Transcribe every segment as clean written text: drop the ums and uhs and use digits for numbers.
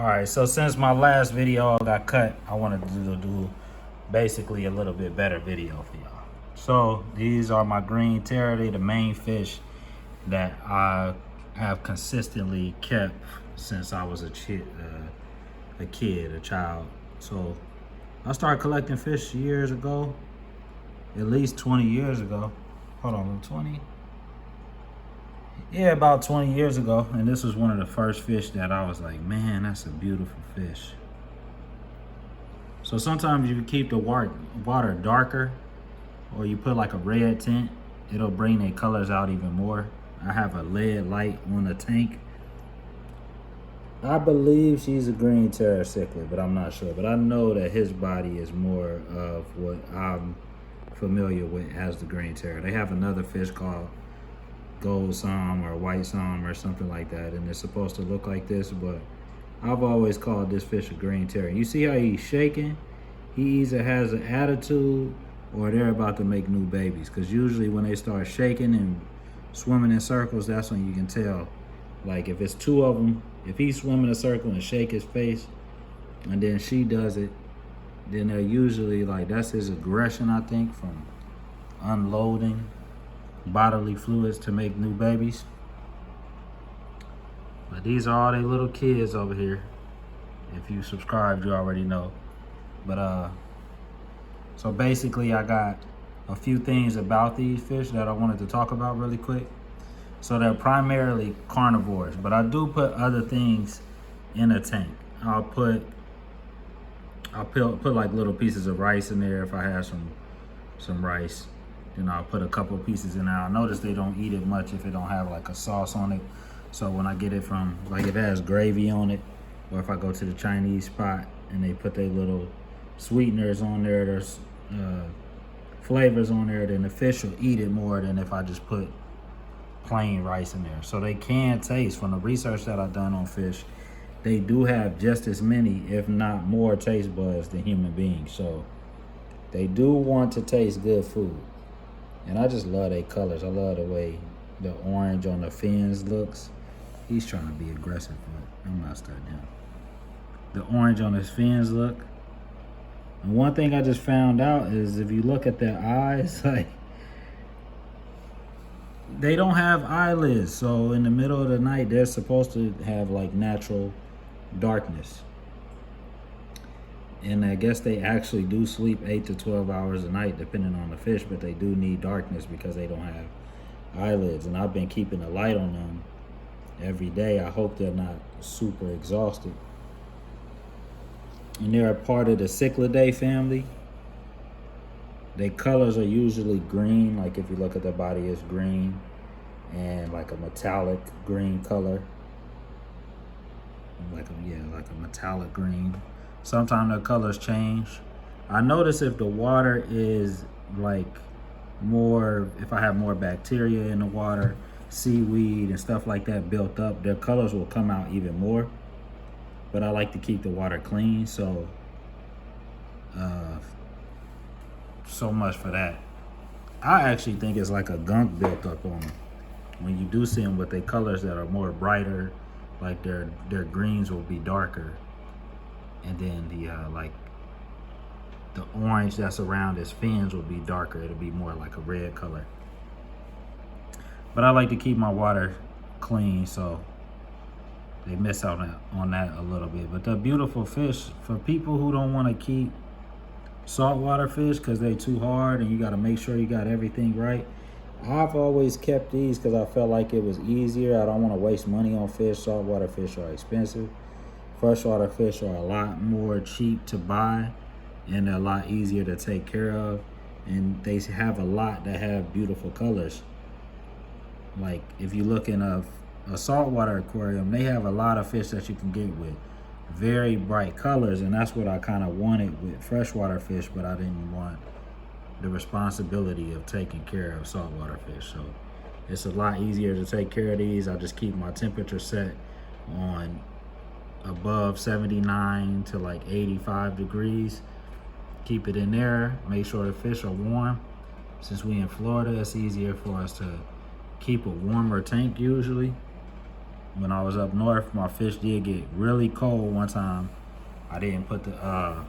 Alright, so since my last video got cut, I wanted to do basically a little bit better video for y'all. So these are my green terror, the main fish that I have consistently kept since I was a child. So I started collecting fish years ago, at least 20 years ago. Hold on, 20? Yeah, about 20 years ago. And this was one of the first fish that I was like, man, that's a beautiful fish. So sometimes you keep the water darker, or you put like a red tint, it'll bring their colors out even more. I have a lead light on the tank. I believe she's a green terror cichlid, but I'm not sure. But I know that his body is more of what I'm familiar with as the green terror. They have another fish called gold som or white som or something like that, and it's supposed to look like this, but I've always called this fish a green terror. You see how he's shaking? He either has an attitude or they're about to make new babies, because usually when they start shaking and swimming in circles, that's when you can tell. Like if it's two of them, if he's swimming a circle and shake his face and then she does it, then they're usually like, that's his aggression, I think, from unloading bodily fluids to make new babies. But these are all they little kids over here. If you subscribed, you already know. But so basically I got a few things about these fish that I wanted to talk about really quick. So they're primarily carnivores, but I do put other things in a tank. I'll put like little pieces of rice in there if I have some rice. Then I'll put a couple pieces in there. I notice they don't eat it much if it don't have like a sauce on it. So when I get it from, like if it has gravy on it, or if I go to the Chinese spot and they put their little sweeteners on there, there's flavors on there, then the fish will eat it more than if I just put plain rice in there. So they can taste, from the research that I've done on fish, they do have just as many, if not more, taste buds than human beings. So they do want to taste good food. And I just love their colors. I love the way the orange on the fins looks. He's trying to be aggressive, but I'm not starting him. The orange on his fins look. And one thing I just found out is if you look at their eyes, like, they don't have eyelids. So in the middle of the night, they're supposed to have like natural darkness. And I guess they actually do sleep 8 to 12 hours a night, depending on the fish, but they do need darkness because they don't have eyelids. And I've been keeping a light on them every day. I hope they're not super exhausted. And they're a part of the Cichlids family. Their colors are usually green. Like if you look at their body, it's green and like a metallic green color. Like a metallic green. Sometimes their colors change. I notice if the water is like more, if I have more bacteria in the water, seaweed and stuff like that built up, their colors will come out even more. But I like to keep the water clean, so much for that. I actually think it's like a gunk built up on them. When you do see them with their colors that are more brighter, like their greens will be darker. And then the orange that's around his fins will be darker. It'll be more like a red color. But I like to keep my water clean, so they miss out on that a little bit. But they're beautiful fish. For people who don't want to keep saltwater fish because they're too hard and you got to make sure you got everything right, I've always kept these because I felt like it was easier. I don't want to waste money on fish. Saltwater fish are expensive. Freshwater fish are a lot more cheap to buy and they're a lot easier to take care of. And they have a lot that have beautiful colors. Like if you look in a saltwater aquarium, they have a lot of fish that you can get with very bright colors. And that's what I kind of wanted with freshwater fish, but I didn't want the responsibility of taking care of saltwater fish. So it's a lot easier to take care of these. I just keep my temperature set on above 79 to like 85 degrees. Keep it in there. Make sure the fish are warm. Since we in Florida, it's easier for us to keep a warmer tank usually. when I was up north, my fish did get really cold one time. I didn't put the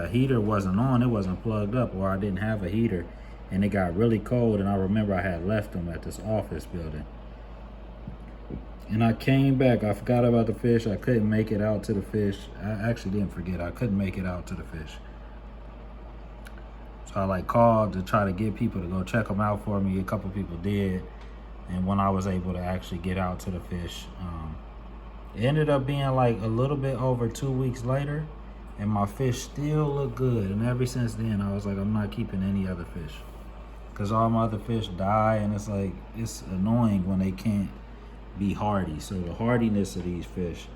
heater wasn't on, it wasn't plugged up, or I didn't have a heater, and it got really cold. And I remember I had left them at this office building, and I came back. I forgot about the fish. I couldn't make it out to the fish. I actually didn't forget. I couldn't make it out to the fish. So I like called to try to get people to go check them out for me. A couple people did. And when I was able to actually get out to the fish, it ended up being like a little bit over 2 weeks later, and my fish still look good. And ever since then, I was like, I'm not keeping any other fish, because all my other fish die, and it's like, it's annoying when they can't be hardy. So the hardiness of these fish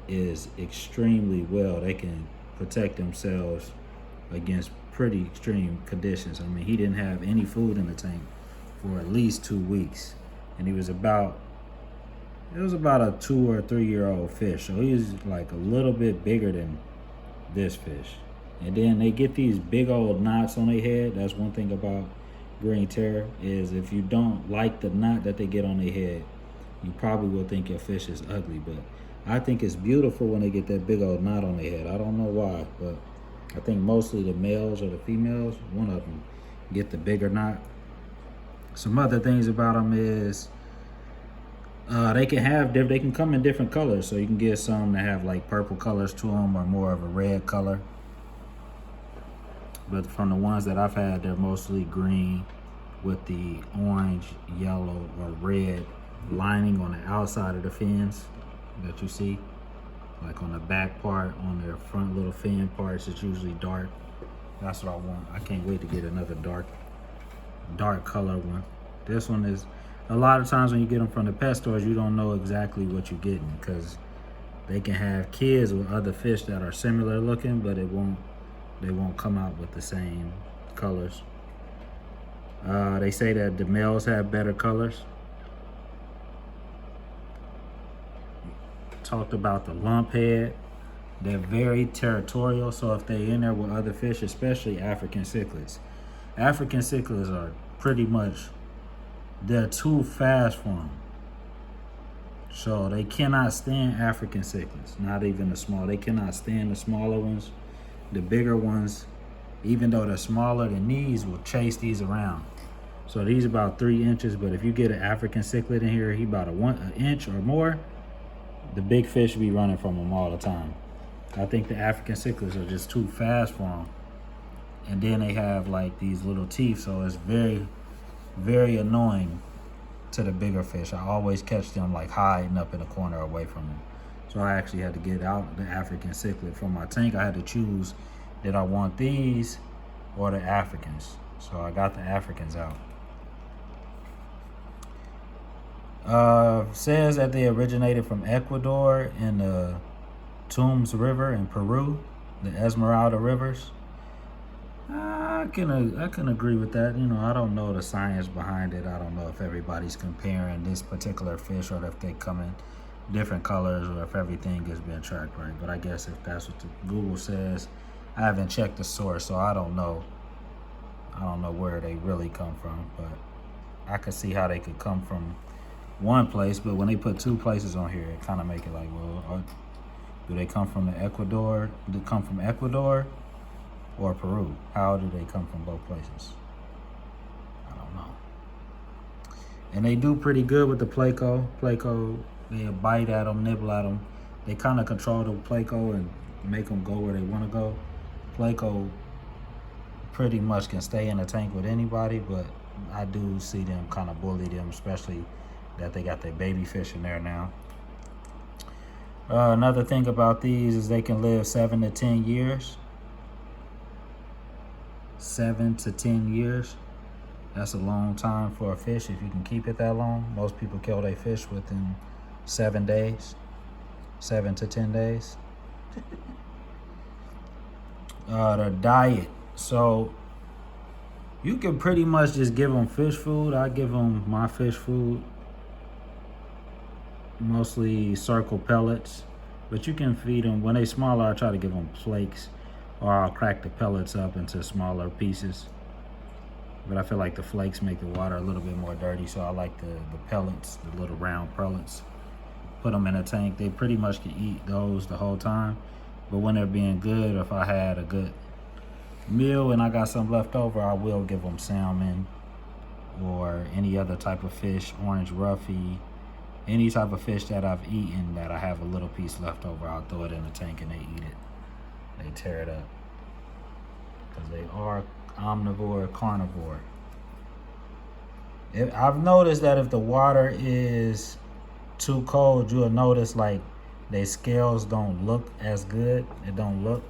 is extremely well. They can protect themselves against pretty extreme conditions. I mean, he didn't have any food in the tank for at least 2 weeks, and it was about a 2 or 3 year old fish. So he was like a little bit bigger than this fish. And then they get these big old knots on their head. That's one thing about green terror, is if you don't like the knot that they get on their head, you probably will think your fish is ugly. But I think it's beautiful when they get that big old knot on their head. I don't know why, but I think mostly the males or the females, one of them, get the bigger knot. Some other things about them is they can come in different colors. So you can get some that have like purple colors to them, or more of a red color. But from the ones that I've had, they're mostly green with the orange, yellow, or red lining on the outside of the fins that you see. Like on the back part, on their front little fin parts, it's usually dark. That's what I want. I can't wait to get another dark color one. This one is, a lot of times when you get them from the pet stores, you don't know exactly what you're getting, because they can have kids with other fish that are similar looking, but they won't come out with the same colors. They say that the males have better colors. Talked about the lump head. They're very territorial, so if they're in there with other fish, especially African cichlids. African cichlids are pretty much, they're too fast for them. So they cannot stand African cichlids, not even the small. They cannot stand the smaller ones. The bigger ones, even though they're smaller than these, will chase these around. So these are about 3 inches, but if you get an African cichlid in here, he about an inch or more, the big fish be running from them all the time. I think the African cichlids are just too fast for them. And then they have like these little teeth, so it's very, very annoying to the bigger fish. I always catch them like hiding up in a corner away from them. So I actually had to get out the African cichlid from my tank. I had to choose, did I want these or the Africans? So I got the Africans out. Says that they originated from Ecuador in the Tumbes River in Peru, the Esmeralda rivers. I can agree with that. You know, I don't know the science behind it. I don't know if everybody's comparing this particular fish, or if they come in different colors, or if everything has been tracked right. But I guess if that's what the Google says, I haven't checked the source, so I don't know. I don't know where they really come from, but I could see how they could come from one place, but when they put 2 places on here, it kind of make it like, well, do they come from Ecuador? Do they come from Ecuador or Peru? How do they come from both places? I don't know. And they do pretty good with the Placo. Placo, they bite at them, nibble at them. They kind of control the Placo and make them go where they want to go. Placo pretty much can stay in a tank with anybody, but I do see them kind of bully them, especially that they got their baby fish in there now. Another thing about these is they can live 7 to 10 years. 7 to 10 years. That's a long time for a fish if you can keep it that long. Most people kill their fish within 7 days. 7 to 10 days. Their diet. So you can pretty much just give them fish food. I give them my fish food, mostly circle pellets, but you can feed them. When they smaller, I try to give them flakes, or I'll crack the pellets up into smaller pieces. but I feel like the flakes make the water a little bit more dirty, so I like the pellets, the little round pellets. Put them in a tank. They pretty much can eat those the whole time, but when they're being good, if I had a good meal and I got some left over, I will give them salmon or any other type of fish, orange roughy, any type of fish that I've eaten that I have a little piece left over, I'll throw it in the tank and they eat it. They tear it up because they are omnivore, carnivore. I've noticed that if the water is too cold, you'll notice like their scales don't look as good. It don't look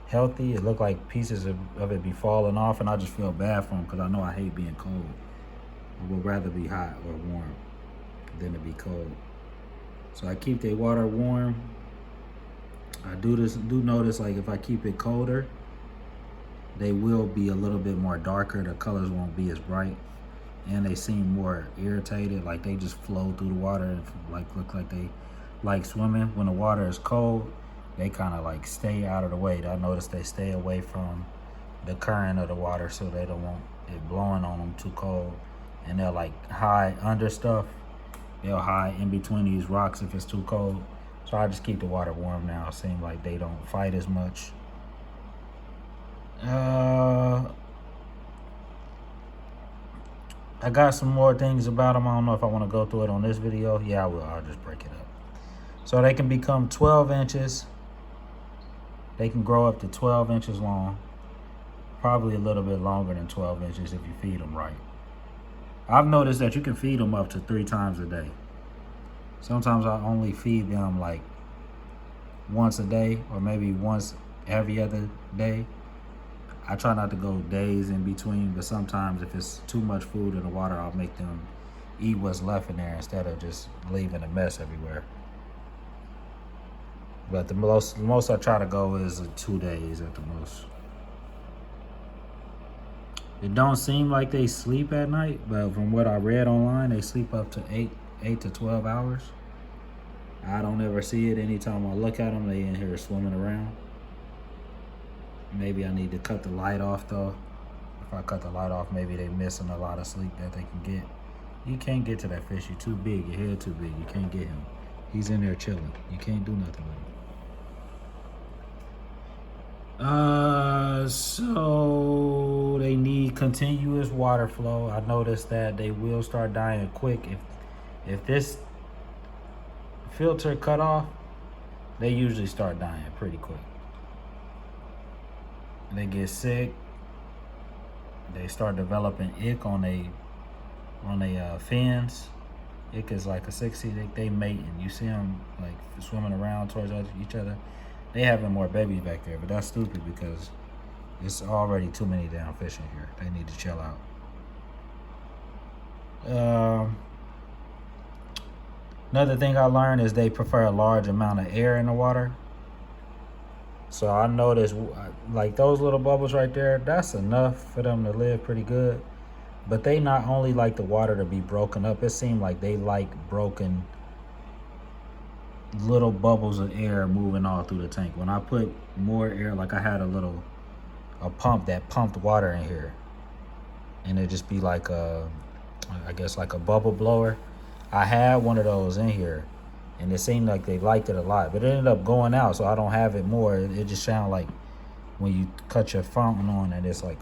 healthy. It look like pieces of it be falling off, and I just feel bad for them because I know I hate being cold. I would rather be hot or warm than to be cold. So I keep their water warm. I do notice like if I keep it colder, they will be a little bit more darker. The colors won't be as bright, and they seem more irritated. Like they just flow through the water and like look like they like swimming. When the water is cold, they kind of like stay out of the way. I notice they stay away from the current of the water so they don't want it blowing on them too cold. And they'll like hide under stuff. They'll hide in between these rocks if it's too cold. So I just keep the water warm now. It seems like they don't fight as much. I got some more things about them. I don't know if I want to go through it on this video. Yeah, I will. I'll just break it up. So they can become 12 inches. They can grow up to 12 inches long. Probably a little bit longer than 12 inches if you feed them right. I've noticed that you can feed them up to 3 times a day. Sometimes I only feed them like once a day or maybe once every other day. I try not to go days in between, but sometimes if it's too much food in the water, I'll make them eat what's left in there instead of just leaving a mess everywhere. But the most I try to go is 2 days at the most. It don't seem like they sleep at night, but from what I read online, they sleep up to 8 to 12 hours. I don't ever see it. Anytime I look at them, they in here swimming around. Maybe I need to cut the light off though. If I cut the light off, maybe they missing a lot of sleep that they can get. You can't get to that fish. You're too big. Your head too big. You can't get him. He's in there chilling. You can't do nothing with him. So they need continuous water flow. I noticed that they will start dying quick if this filter cut off. They usually start dying pretty quick. They get sick. They start developing ick on they fins. Ick is like a 60. They mate, and you see them like swimming around towards each other. They having more babies back there, but that's stupid because it's already too many damn fish in here. They need to chill out. Another thing I learned is they prefer a large amount of air in the water. So I noticed like those little bubbles right there, that's enough for them to live pretty good. But they not only like the water to be broken up, it seemed like they like broken little bubbles of air moving all through the tank. When I put more air, like I had a pump that pumped water in here, and it just be like I guess like a bubble blower. I had one of those in here, and it seemed like they liked it a lot, but it ended up going out, so I don't have it more. It just sounded like when you cut your fountain on and it's like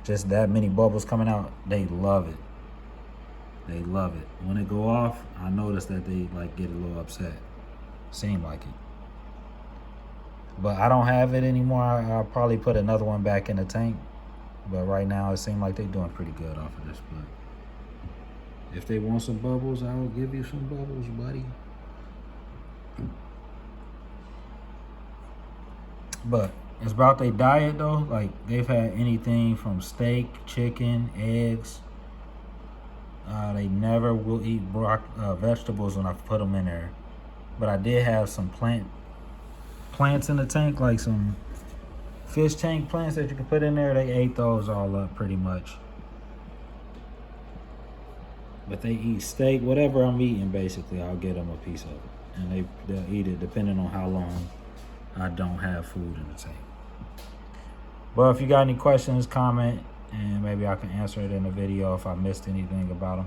just that many bubbles coming out. They love it. They love it. When it go off, I notice that they like get a little upset. Seem like it. But I don't have it anymore. I'll probably put another one back in the tank. But right now, it seems like they're doing pretty good off of this. But if they want some bubbles, I will give you some bubbles, buddy. But it's about their diet, though. Like, they've had anything from steak, chicken, eggs. They never will eat vegetables when I put them in there. But I did have some plants in the tank, like some fish tank plants that you can put in there. They ate those all up pretty much. But they eat steak, whatever I'm eating, basically, I'll get them a piece of it. And they'll eat it depending on how long I don't have food in the tank. But if you got any questions, comment, and maybe I can answer it in a video if I missed anything about them.